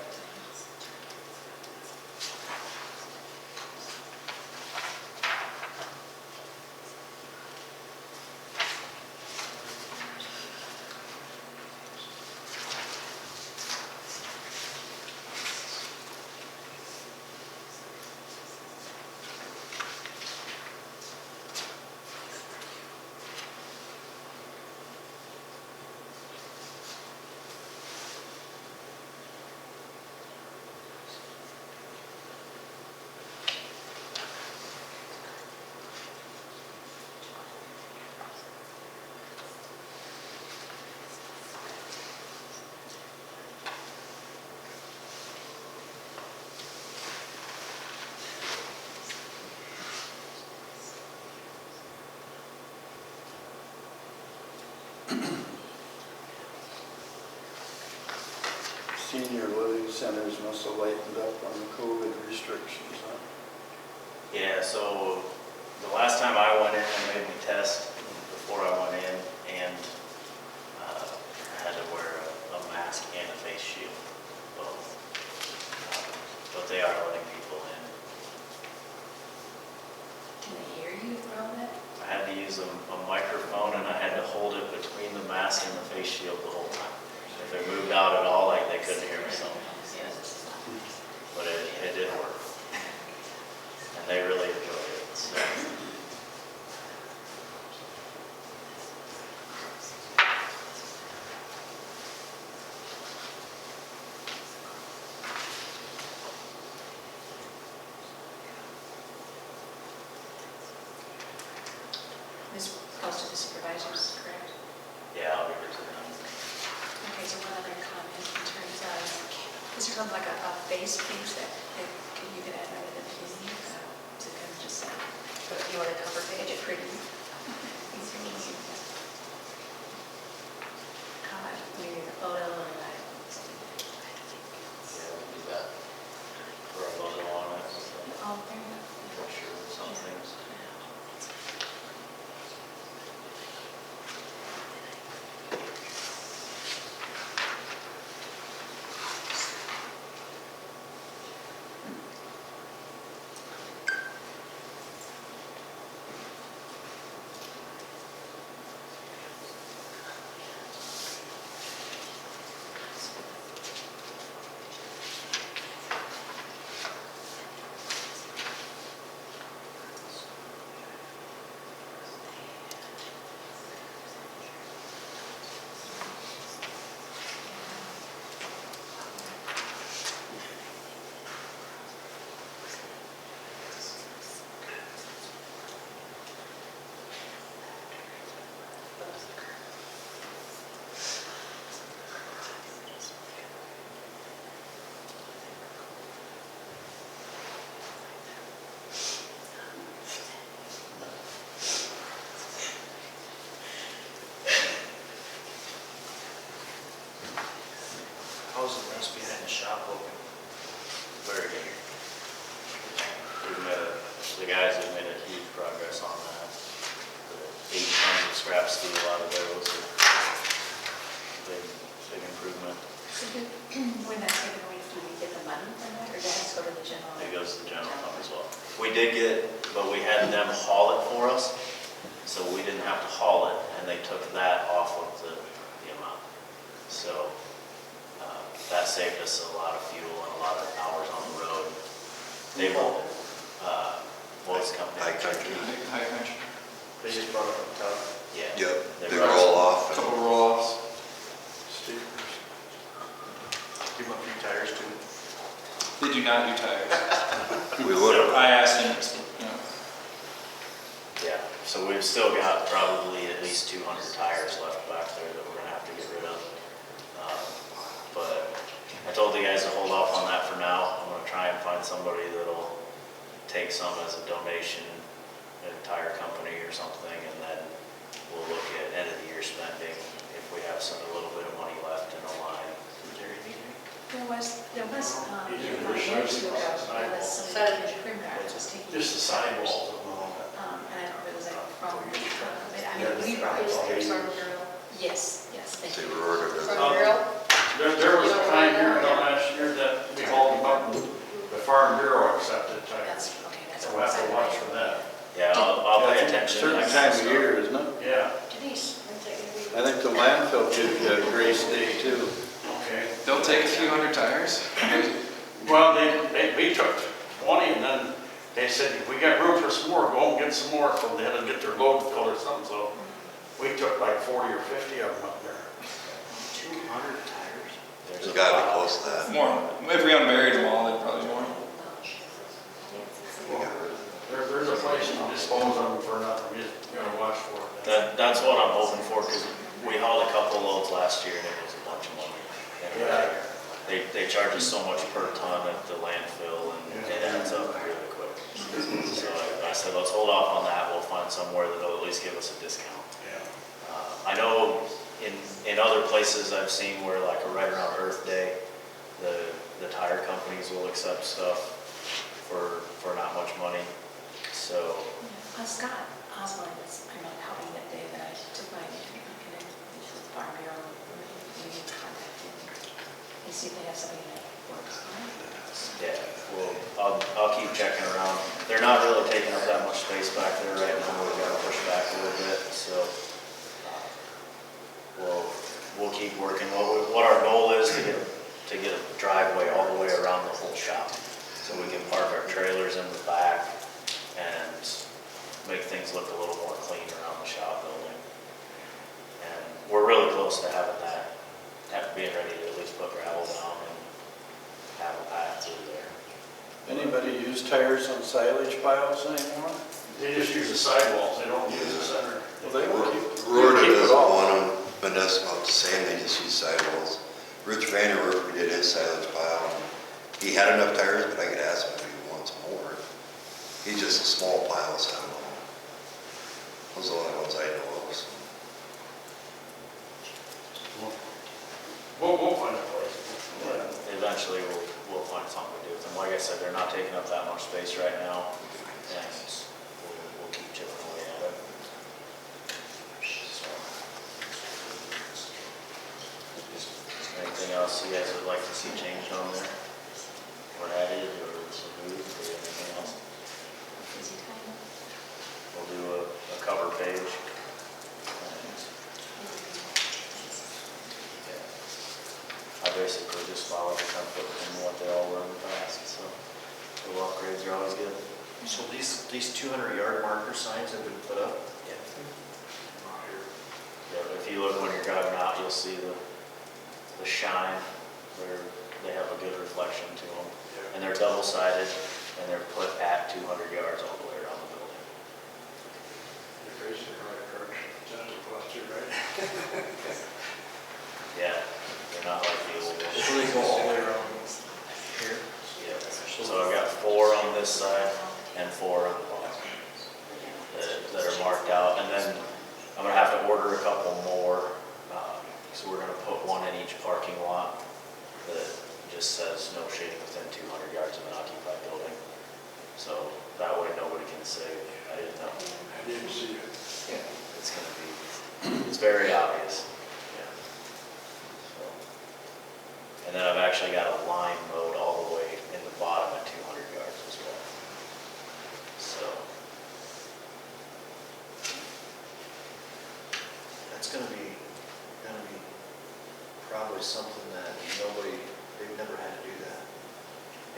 Senior living centers must have lightened up on the COVID restrictions, huh? Yeah, so the last time I went in, they made me test before I went in, and I had to wear a mask and a face shield, both. But they are letting people in. Can they hear you through all that? I had to use a microphone, and I had to hold it between the mask and the face shield the whole time. If they moved out at all, like, they couldn't hear me, so. But it did work. And they really enjoyed it, so. goes to the supervisors, correct? Yeah, I'll give it to them. Okay, so one other comment in terms of, is there something like a face piece that you could add right at the beginning? To kind of just, You want to cover make page? it pretty. Easy. Maybe the photo or like something. Yeah, we can do that. For a logo on it. Oh, fair enough. Picture of some things. How's the rest behind the shop looking? Very good. The guys have made a huge progress on that. The 8 tons of scrap steel out of there was a big improvement. So when that's taken away, do we get the money from that, or does that go to the general? It goes to the general fund as well. We did get, but we had them haul it for us, so we didn't have to haul it, and they took that off of the amount. So that saved us a lot of fuel and a lot of hours on the road. They will, what was the company? High country. High country. They just brought it up top. Yeah. Yep, they brought- roll off. Couple roll-offs. Stickers. Give them a few tires too. They do not do tires. We would have. I asked him, Yeah, so we've still got probably at least 200 tires left back there that we're gonna have to get rid of. But I told the guys to hold off on that for now. I'm gonna try and find somebody that'll take some as a donation, a tire company or something, and then we'll look at end of the year spending if we have a little bit of money left in a line. There was, You do years ago, there was some So- perimeter that was taking. Just the sidewalls. And I don't know if it was like from, I Yeah. mean, we brought. Yeah. Yes, thank They you. were ordered. There was a time here last year that we hauled them up, and the Farm Bureau accepted tires. That's, okay, that's. So we'll have to watch for that. Yeah, I'll pay attention. Certain next time of time. year, isn't it? Yeah, Denise, I think the landfill did Grace Day too. okay. they'll take a few hundred tires. Well, we took 20 and then they said, if we got room for some more, go and get some more. So they had to get their load filled or something, so we took like 40 or 50 of them up there. 200 tires? There's There's a gotta be lot. close to that. More, if we unburied them all, they'd probably more. There's a place to dispose of them for nothing, you just gotta watch for it. That's what I'm hoping for, because we hauled a couple loads last year and it was a bunch of money. And Yeah. they charge us so much per ton at the landfill and it adds up really quick. So I said, let's hold off on that, we'll find somewhere that'll at least give us a discount. Yeah. I know in other places I've seen where like right around Earth Day, the tire companies will accept stuff for not much money, so. Scott Osborne was, I'm not helping that day that I took my, connected with the Farm Bureau, we need to contact him and see if they have somebody that works on it. Yeah, well, I'll keep checking around. They're not really taking up that much space back there right now. We've got to push back a little bit, so we'll keep working. What our goal is to get a driveway all the way around the whole shop, so we can park our trailers in the back and make things look a little more clean around the shop building. And we're really close to having that, being ready to at least put gravel down and have a path through there. Anybody use tires on silage piles anymore? They just use the sidewalls, they don't use the center. Well, they will keep. Rorta keep it doesn't all. want them, but that's about the same, they just use sidewalls. Rich Vanderwerf, we did his silage pile, and he had enough tires, but I could ask him if he wants more. He's just a small pile of sidewall. Those are the only ones I know of, so. We'll find a place. Eventually, we'll find something to do with them. Like I said, they're not taking up that much space right now, and we'll keep chipping away at it. So. Anything else you guys would like to see changed on there? Or added, or removed, or anything else? Busy time. We'll do a cover page. I basically just follow the template from what they all were in the past, so the upgrades are always good. So these 200-yard marker signs have been put up? Yeah, if you look when you're driving out, you'll see the shine, they have a good reflection to them. And they're double-sided, and they're put at 200 yards all the way around the building. You're facing the right direction, center cluster, right? Yeah, they're not like the old ones. So they go all the way around here? Yeah, so I've got 4 on this side and 4 on the bottom that are marked out. And then I'm gonna have to order a couple more. So we're gonna put one in each parking lot that just says no shading within 200 yards of an occupied building. So that way nobody can say, I didn't know. I didn't see it. Yeah, it's gonna be, it's very obvious. Yeah. So. And then I've actually got a line mode all the way in the bottom at 200 yards as well. So, That's gonna be probably something that they've never had to do that.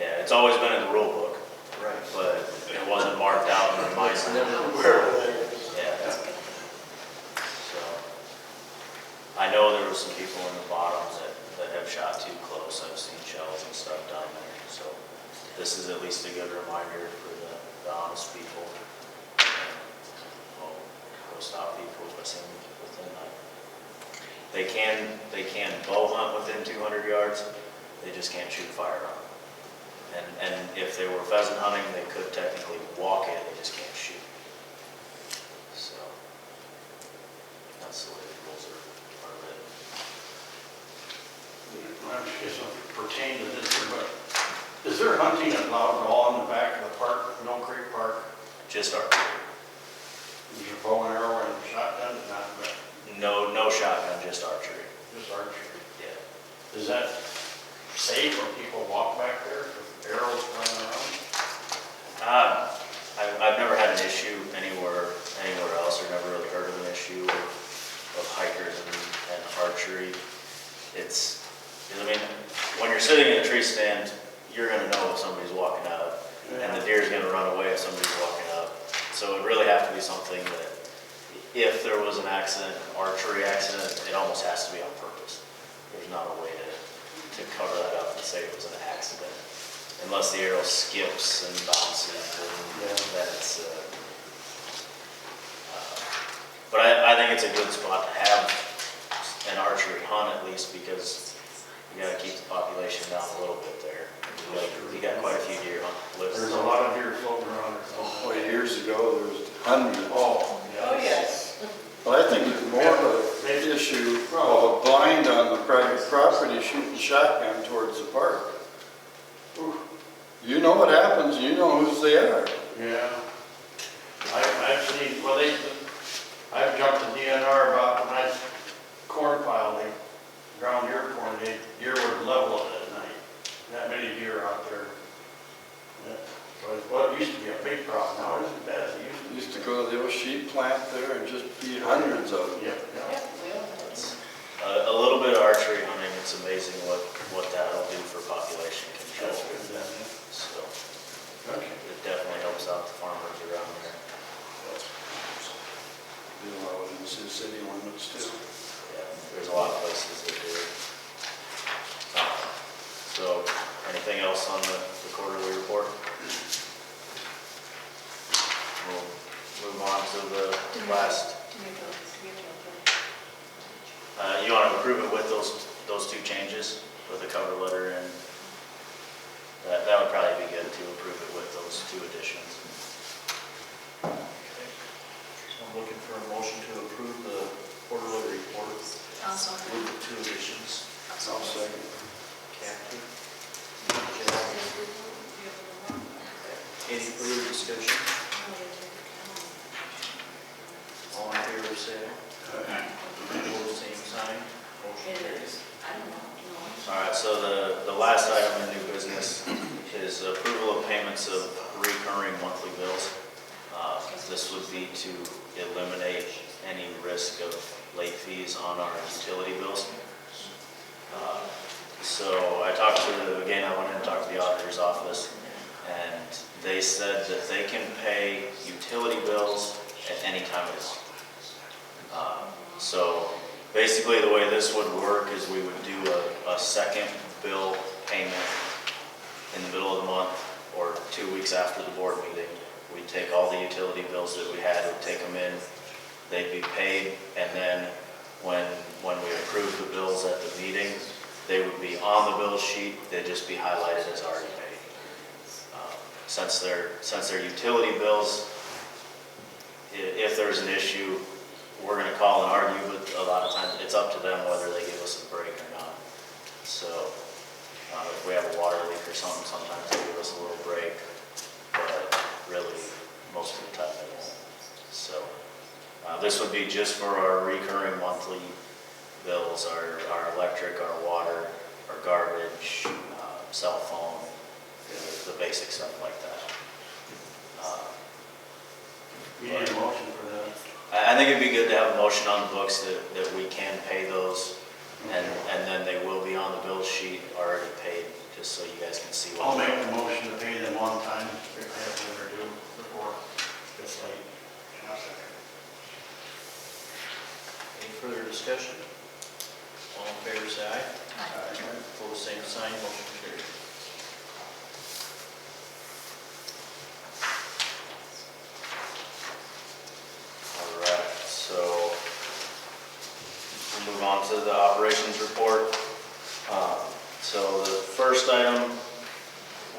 yeah, it's always been in the rule book, Right. but it wasn't marked out in my It's sign. never where it is. Yeah. So, I know there were some people in the bottom that have shot too close. I've seen shells and stuff down there, so this is at least a good reminder for the honest people. Well, go stop people within that. They can bow hunt within 200 yards, they just can't shoot firearm. And if they were pheasant hunting, they could technically walk it, they just can't shoot. So, that's the way the rules are written. I'm just going to pertain to this here, but is there hunting allowed at all in the back of the park, Mill Creek Park? Just archery. Is your bow and arrow and shotgun, not No shotgun, just archery. just archery? Yeah. Is that safe when people walk back there with arrows running around? I've never had an issue anywhere else, or never really heard of an issue of hikers and archery. I mean, when you're sitting in a tree stand, you're gonna know if somebody's walking up, and the deer's gonna run away if somebody's walking up. So it really have to be something that, if there was an accident, an archery accident, it almost has to be on purpose. There's not a way to cover that up and say it was an accident. Unless the arrow skips and bounces, and then it's, but I think it's a good spot to have an archery hunt at least, because you gotta keep the population down a little bit there. You got quite a few deer on lists. There's a lot of deer floating around or Well, something. years ago, there was hundreds. Oh, yes. But I think it's more of an issue of a blind on the private property shooting shotgun towards the park. You know what happens, you know whose they are. Yeah. I've seen, well, I've jumped the DNR about when I corn pile, they ground deer corn, deer would level it at night. That many deer out there. Yeah. So it used to be a big problem, now it isn't bad as it used to be. Used to go to the old sheep plant there and just be hundreds of them. Yep, yeah. A little bit of archery hunting, it's amazing what that'll do for population control. That's good then, yeah. So, Okay. it definitely helps out the farmers around there. You know, in the city limits too. Yeah, there's a lot of places that do it. So, anything else on the quarterly report? We'll move on to the last You want to approve it with those two changes, with the cover letter, and that would probably be good to approve it with those two additions. Okay. So I'm looking for a motion to approve the quarterly report Also, with the two additions. I'll second. Kathy? Jack? Any further discussion? All in favor, say aye. Opposed, same sign. Motion carries. All right, so the last item in new business is approval of payments of recurring monthly bills. This would be to eliminate any risk of late fees on our utility bills. So I went in and talked to the auditor's office, and they said that they can pay utility bills at any time of the month. So basically the way this would work is we would do a second bill payment in the middle of the month or 2 weeks after the board meeting. We'd take all the utility bills that we had, we'd take them in, they'd be paid, and then when we approved the bills at the meeting, they would be on the bill sheet, they'd just be highlighted as already paid. Since they're utility bills, if there's an issue, we're gonna call and argue, but a lot of times it's up to them whether they give us a break or not. So if we have a water leak or something, sometimes they give us a little break, but really most of the time they won't. So this would be just for our recurring monthly bills, our electric, our water, our garbage, cell phone, the basic stuff like that. We need a motion for that. I think it'd be good to have a motion on the books that we can pay those, and then they will be on the bill sheet already paid, just so you guys can see I'll what. make the motion to pay them one time, if they have to ever do before it's late. Any further discussion? All in favor, say aye. Opposed, same sign. Motion carries. All right, so we'll move on to the operations report. So the first item,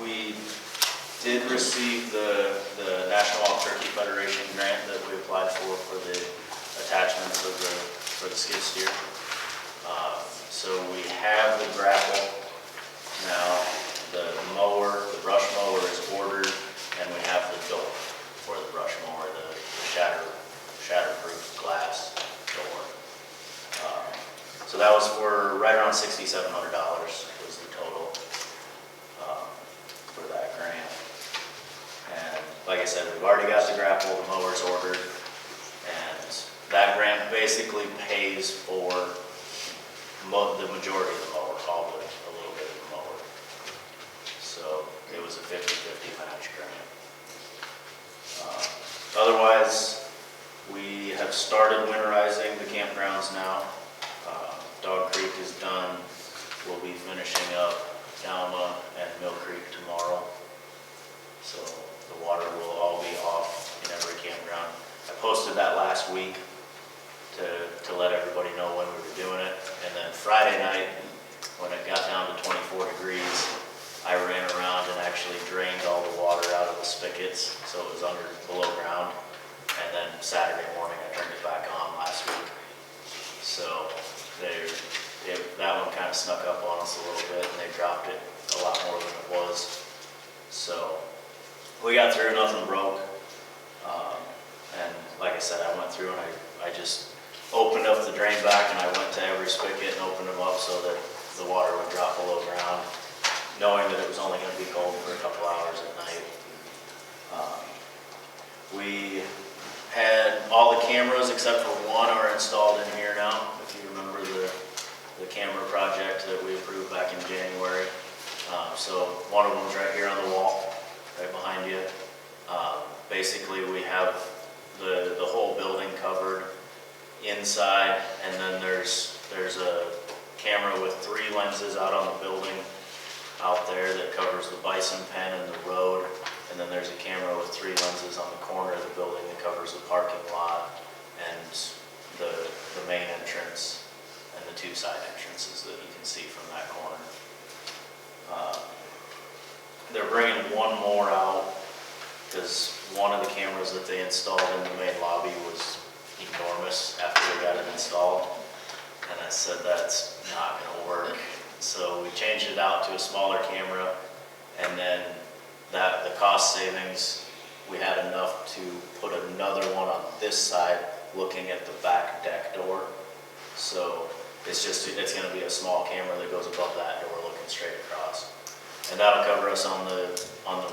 we did receive the National Wild Turkey Federation grant that we applied for the attachments for the skid steer. So we have the grapple now, the mower, the brush mower is ordered, and we have the door for the brush mower, the shatterproof glass door. So that was for right around $6,700 was the total for that grant. And like I said, we've already got the grapple, the mower's ordered, and that grant basically pays for the majority of the mower, probably a little bit of the mower. So it was a 50-50 match grant. Otherwise, we have started winterizing the campgrounds now. Dog Creek is done. We'll be finishing up Alma and Mill Creek tomorrow. So the water will all be off in every campground. I posted that last week to let everybody know when we were doing it. And then Friday night, when it got down to 24 degrees, I ran around and actually drained all the water out of the spigots, so it was below ground. And then Saturday morning, I turned it back on last week. So that one kind of snuck up on us a little bit, and they dropped it a lot more than it was. So we got through, nothing broke. And like I said, I went through and I just opened up the drain back, and I went to every spigot and opened them up so that the water would drop below ground, knowing that it was only going to be cold for a couple hours at night. We had all the cameras except for one are installed in here now. If you remember the camera project that we approved back in January. So one of them's right here on the wall, right behind you. Basically, we have the whole building covered inside, and then there's a camera with 3 lenses out on the building out there that covers the bison pen and the road, and then there's a camera with 3 lenses on the corner of the building that covers the parking lot and 2 side entrances that you can see from that corner. They're bringing one more out because one of the cameras that they installed in the main lobby was enormous after they got it installed. And I said, that's not gonna work. So we changed it out to a smaller camera, and then the cost savings, we had enough to put another one on this side looking at the back deck door. So it's gonna be a small camera that goes above that door looking straight across. And that'll cover us on the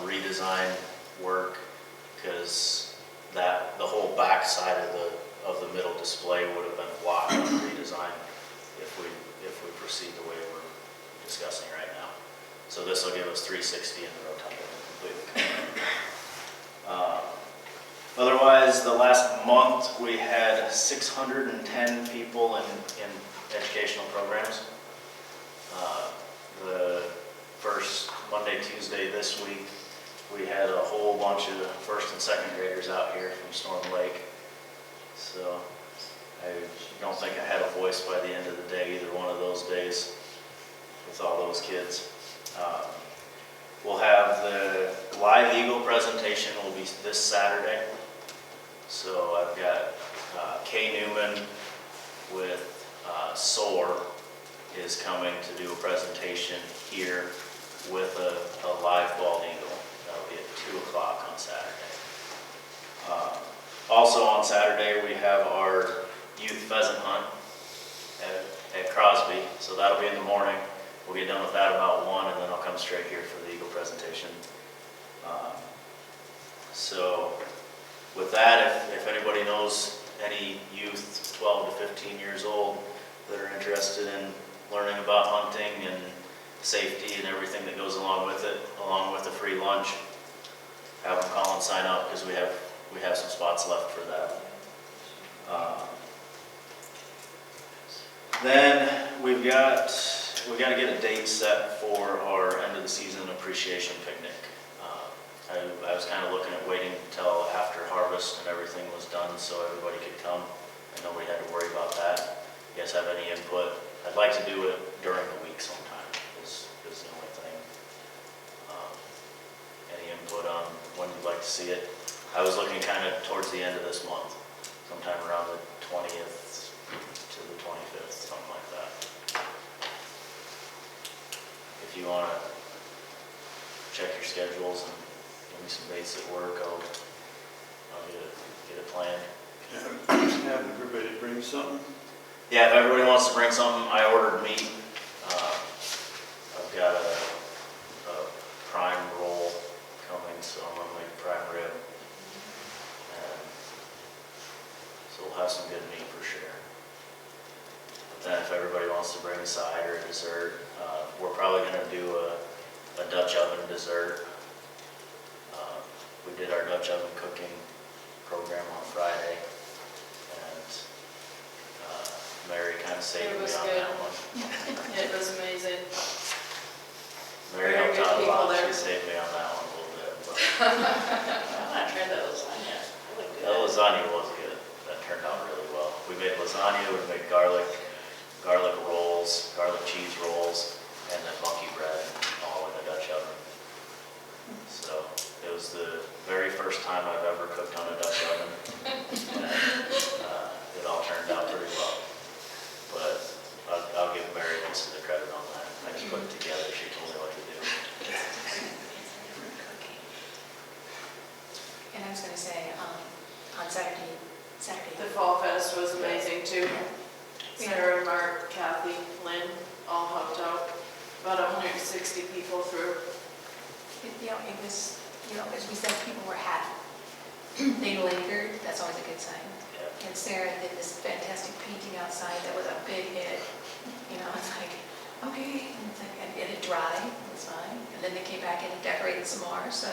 redesign work, because the whole back side of the middle display would have been blocked on the redesign if we proceed the way we're discussing right now. So this will give us 360 in the rotunda completely. Otherwise, the last month we had 610 people in educational programs. The first Monday, Tuesday this week, we had a whole bunch of first and second graders out here from Storm Lake. So I don't think I had a voice by the end of the day, either one of those days, with all those kids. We'll have the live eagle presentation will be this Saturday. So I've got Kay Newman with SOAR is coming to do a presentation here with a live bald eagle. That'll be at 2 o'clock on Saturday. Also on Saturday, we have our youth pheasant hunt at Crosby. So that'll be in the morning. We'll get done with that about 1, and then I'll come straight here for the eagle presentation. So with that, if anybody knows any youth 12 to 15 years old that are interested in learning about hunting and safety and everything that goes along with it, along with the free lunch, have them call and sign up, because we have some spots left for that. Then we've got to get a date set for our end of the season appreciation picnic. I was kind of looking at waiting until after harvest and everything was done so everybody could come and nobody had to worry about that. You guys have any input? I'd like to do it during the week sometime is the only thing. Any input on when you'd like to see it? I was looking kind of towards the end of this month, sometime around the 20th to the 25th, something like that. If you want to check your schedules and give me some dates at work, I'll get it planned. Have everybody bring something? Yeah, if everybody wants to bring something, I ordered meat. I've got a prime roll coming, so I'm gonna make prime rib. And so we'll have some good meat for sure. But then if everybody wants to bring a side or a dessert, we're probably gonna do a Dutch oven dessert. We did our Dutch oven cooking program on Friday, and Mary kind of saved me on that one. It was amazing. Mary Very helped good out a people lot, there. she saved me on that one a little bit. But I'm not trying that lasagna. that lasagna was good, that turned out really well. We made lasagna, we made garlic rolls, garlic cheese rolls, and then monkey bread, all in the Dutch oven. So it was the very first time I've ever cooked on a Dutch oven. And, it all turned out pretty well. But I'll give Mary most of the credit on that. I just put it together, she told me what to do. And I was gonna say, on Saturday. The Fall Fest was amazing too. Sarah, Mark, Kathy, Lynn, all helped out. About 160 people through. It was, as we said, people were happy. They lingered, that's always a good sign. Yeah. And Sarah did this fantastic painting outside that was a big hit. It's like, okay, and it's like, and it had dried, it was fine. And then they came back in and decorated some more, so,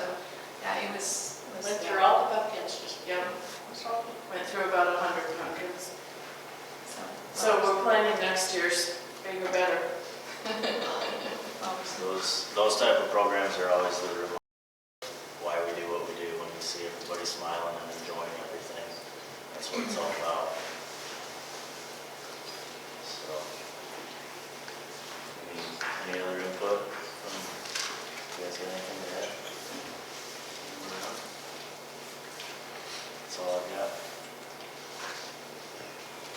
yeah, it was. Went through all the pumpkins. Yeah. Went through about 100 pumpkins. So we're planning next year's bigger, better. Those type of programs are always the real why we do what we do, when we see everybody smiling and enjoying everything. That's what it's all about. So, That's all I've got.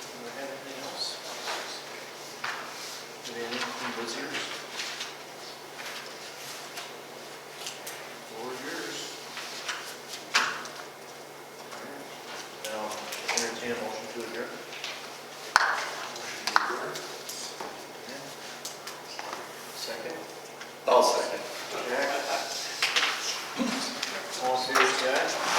Do we have anything else? Do we have anything from visitors? Floor is yours. Now, entertain a motion to adjourn. Okay. Second? I'll second. Jack? All in favor, say aye.